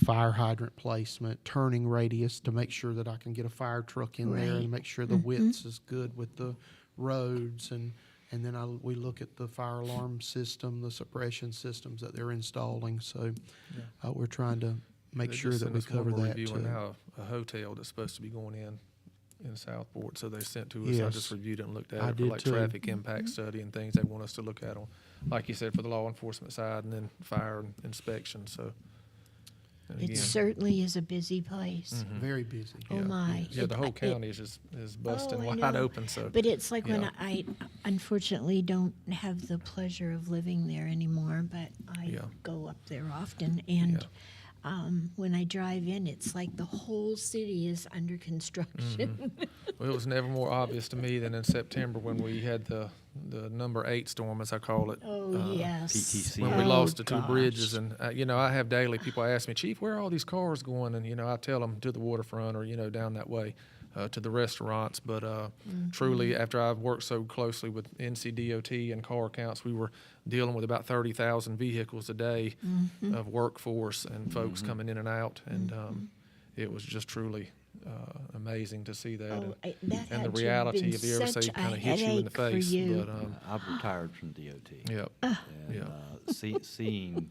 fire hydrant placement, turning radius to make sure that I can get a fire truck in there
Right.
and make sure the width is good with the roads, and then we look at the fire alarm system, the suppression systems that they're installing. So we're trying to make
They
sure
just
that
sent
we
us one
cover
more
that
reviewing
too.
now a hotel that's supposed to be going in Southport, so they sent to us. I just
Yes.
reviewed it and looked at
I
it for
did
like
too.
traffic impact study and things they want us to look at on, like you said, for the law enforcement side, and then fire inspection. So, and
It
again,
certainly is a busy place.
Very busy.
Oh my!
yeah, the whole
It-
county is busting
I
wide
know.
open. So,
But it's like when
Yeah.
I unfortunately don't have the pleasure of living there anymore, but I
Yeah.
go up there often. And when I drive in, it's like the whole city is under construction.
well, it was never more obvious to me than in September when we had the number 8 storm, as I call it.
Oh, yes.
PTC.
When we
Oh,
lost the 2
gosh.
bridges, and I have daily people ask me, Chief, where are all these cars going? And I tell them to the waterfront or down that way to the restaurants. But truly, after I've worked so closely with NCDOT and car counts, we were dealing with about 30,000 vehicles a day of workforce and folks coming in and out, and it was just truly amazing to see that.
Oh,
and
that
and
had
the
to have
reality
been
of the ever
such
say
a
kind of hits you in the
headache for
face.
you.
But
I've retired from DOT.
yep,
And,
Yeah.
seeing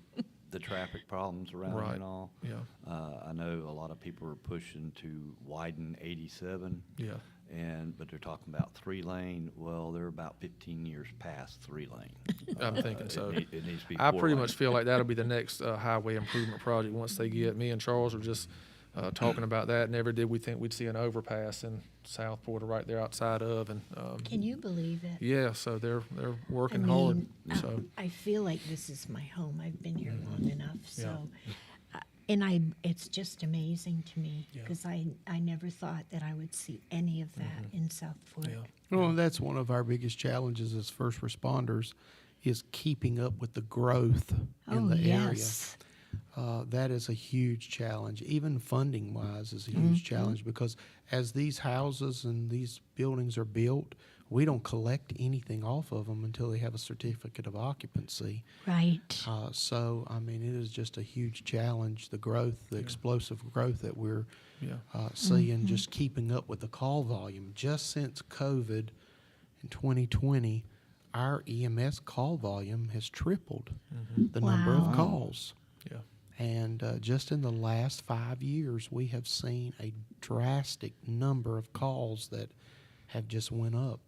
the traffic problems around
Right.
and all,
yeah,
I know a lot of people are pushing to widen 87,
yeah.
but they're talking about 3-lane. Well, they're about 15 years past 3-lane.
I'm thinking so.
It needs to be
I pretty
4-lane.
much feel like that'll be the next highway improvement project. Once they get, me and Charles were just talking about that. Never did we think we'd see an overpass in Southport or right there outside of, and
Can you believe it?
yeah, so they're working
I
hard.
mean,
So
I feel like this is my home. I've been here long enough, so.
Yeah.
It's just amazing to me
Yeah.
because I never thought that I would see any of that in Southport.
yeah,
Well, that's one of our biggest challenges as first responders is keeping up with the growth in the
yes.
area. That is a huge challenge. Even funding-wise is a huge challenge because as these houses and these buildings are built, we don't collect anything off of them until they have a certificate of occupancy.
Right.
So, I mean, it is just a huge challenge, the growth, the explosive growth that we're
yeah,
seeing, just keeping up with the call volume. Just since COVID in 2020, our EMS call volume has tripled the number
Wow.
of calls.
yeah.
And just in the last 5 years, we have seen a drastic number of calls that have just went up.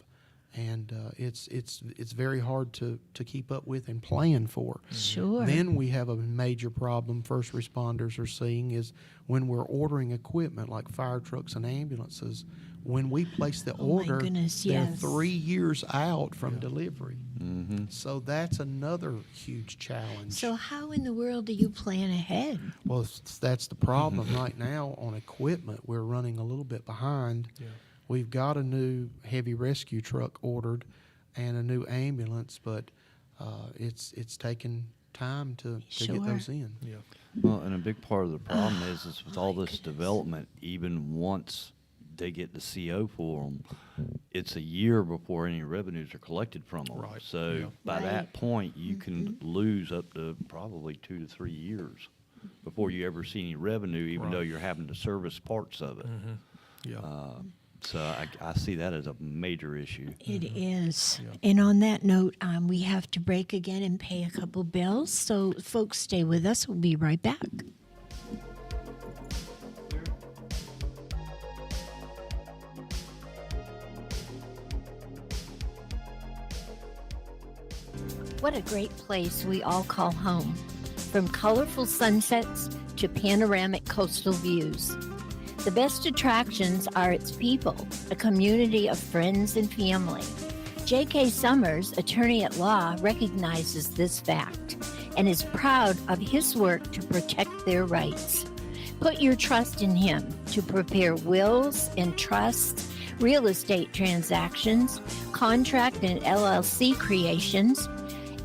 And it's very hard to keep up with and plan for.
Sure.
Then we have a major problem first responders are seeing is when we're ordering equipment like fire trucks and ambulances, when we place the
Oh, my
order,
goodness,
they're
yes.
3 years out from delivery.
Mm-hmm.
So that's another huge challenge.
So how in the world do you plan ahead?
Well, that's the problem right now on equipment. We're running a little bit behind.
Yeah.
We've got a new heavy rescue truck ordered and a new ambulance, but it's taken time to
Sure.
get those in.
Yeah.
Well, and a big part of the problem is with all this development, even once they get the CO for them, it's a year before any revenues are collected from them.
Right,
So
yeah.
by
Right.
that point, you can lose up to probably 2 to 3 years before you ever see any revenue, even though
Right.
you're having to service parts of it.
Yeah.
So I see that as a major issue.
It is.
Mm-hmm. Yeah.
And on that note, we have to break again and pay a couple bills. So folks, stay with us. We'll be right back. What a great place we all call home. From colorful sunsets to panoramic coastal views. The best attractions are its people, a community of friends and family. J.K. Summers, attorney at law, recognizes this fact. and is proud of his work to protect their rights. Put your trust in him to prepare wills and trusts, real estate transactions, contract and LLC creations,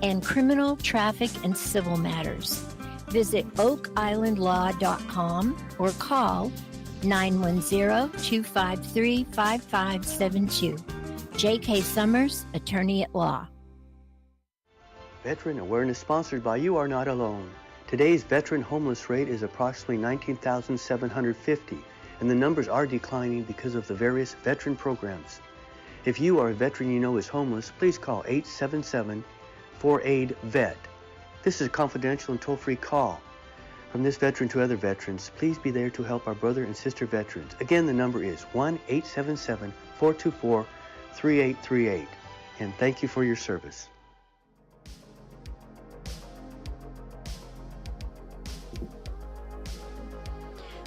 and criminal, traffic, and civil matters. Visit oakislandlaw.com or call 910-253-5572. J.K. Summers, Attorney at Law.
Veteran Awareness sponsored by You Are Not Alone. Today's veteran homeless rate is approximately 19,750, and the numbers are declining because of the various veteran programs. If you or a veteran you know is homeless, please call 877-4AID-VET. This is a confidential and toll-free call. From this veteran to other veterans, please be there to help our brother and sister veterans. Again, the number is 1-877-424-3838. And thank you for your service.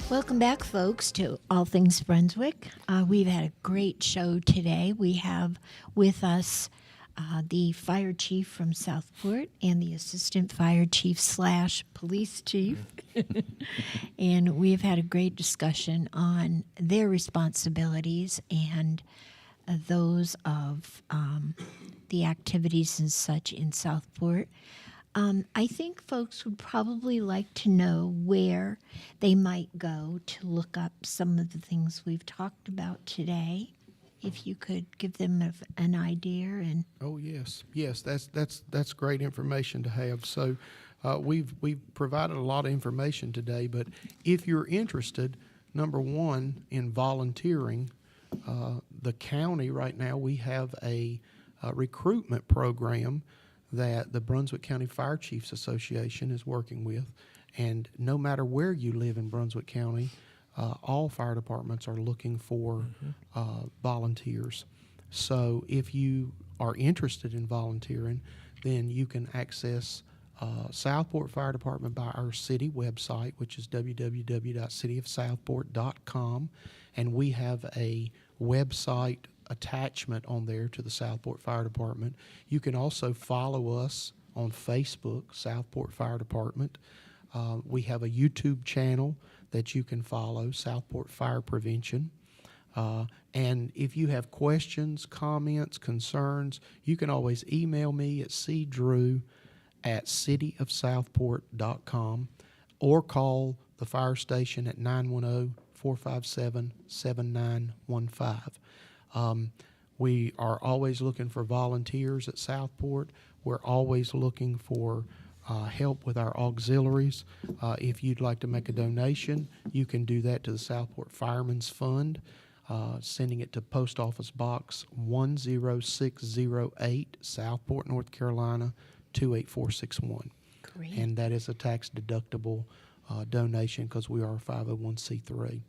Welcome back, folks, to All Things Brunswick. We've had a great show today. We have with us the fire chief from Southport and the assistant fire chief / police chief. And we've had a great discussion on their responsibilities and those of the activities and such in Southport. I think folks would probably like to know where they might go to look up some of the things we've talked about today. If you could give them an idea. And
Oh yes, that's great information to have. So we've provided a lot of information today, but if you're interested, number one, in volunteering, the county right now, we have a recruitment program that the Brunswick County Fire Chiefs Association is working with, and no matter where you live in Brunswick County, all fire departments are looking for volunteers. So if you are interested in volunteering, then you can access Southport Fire Department by our city website, which is www.cityofsouthport.com, and we have a website attachment on there to the Southport Fire Department. You can also follow us on Facebook, Southport Fire Department. We have a YouTube channel that you can follow, Southport Fire Prevention. And if you have questions, comments, concerns, you can always email me at cdrew@cityofsouthport.com or call the fire station at 910-457-7915. We are always looking for volunteers at Southport. We're always looking for help with our auxiliaries. If you'd like to make a donation, you can do that to the Southport Firemen's Fund, sending it to Post Office Box 10608, Southport, North Carolina, 28461.
great.
And that is a tax-deductible donation because we are a 501c3.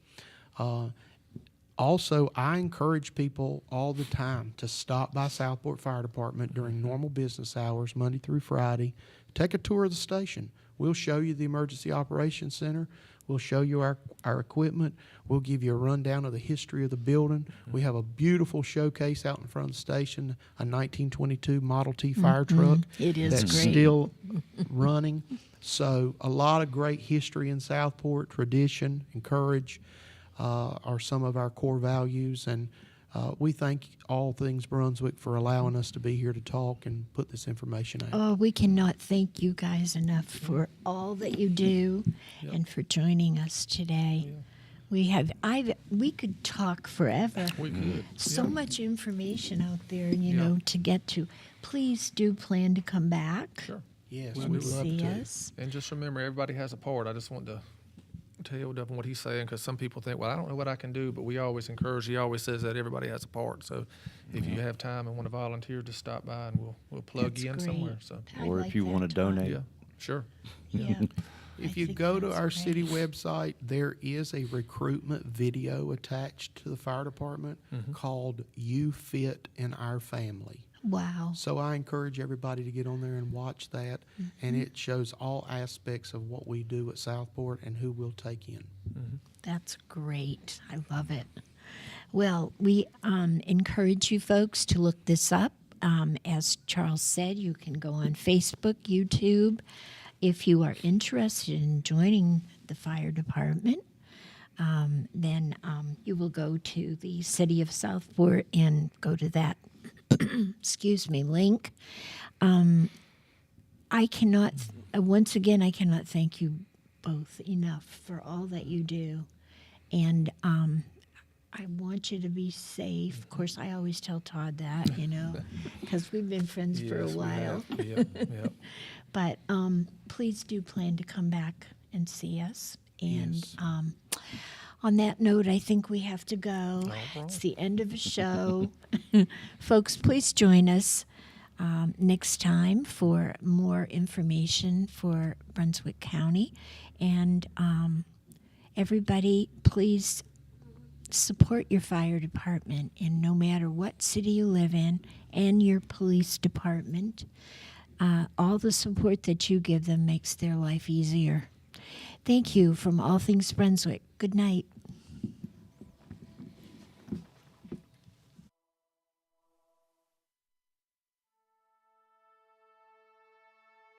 Also, I encourage people all the time to stop by Southport Fire Department during normal business hours, Monday through Friday. Take a tour of the station. We'll show you the Emergency Operations Center. We'll show you our equipment. We'll give you a rundown of the history of the building. We have a beautiful showcase out in front of the station, a 1922 Model T fire truck.
It is
that's
great.
still running. So a lot of great history in Southport, tradition, and courage are some of our core values, and we thank All Things Brunswick for allowing us to be here to talk and put this information out.
Oh, we cannot thank you guys enough for all that you do and for joining us today. We could talk forever.
We could.
So much information out there, you
Yeah.
know, to get to. Please do plan to come back.
Sure.
Yes,
We'll
we'd
do
love
See
to.
us.
And just remember, everybody has a part. I just want to tell Devin what he's saying, because some people think, well, I don't know what I can do, but we always encourage, he always says that everybody has a part. So if you have time and want to volunteer, just stop by and we'll plug
That's
you in
great.
somewhere. So
I
Or
like
if you
that,
want to
Tom.
donate.
yeah, sure.
Yeah.
If
I
you
think
go to
that's
our
great.
city website, there is a recruitment video attached to the fire department called You Fit in Our Family.
Wow.
So I encourage everybody to get on there and watch that, and it shows all aspects of what we do at Southport and who we'll take in.
That's great. I love it. Well, we encourage you folks to look this up. As Charles said, you can go on Facebook, YouTube, If you are interested in joining the fire department, then you will go to the City of Southport and go to that, excuse me, link. I cannot, once again, I cannot thank you both enough for all that you do. And I want you to be safe. Of course, I always tell Todd that, because we've been friends for a
Yes, we
while.
have. Yep.
But please do plan to come back and see us. And
Yes.
on that note, I think we have to go.
right.
It's the end of the show. Folks, please join us next time for more information for Brunswick County. And everybody, please support your fire department in no matter what city you live in, and your police department. All the support that you give them makes their life easier. Thank you from All Things Brunswick. Good night.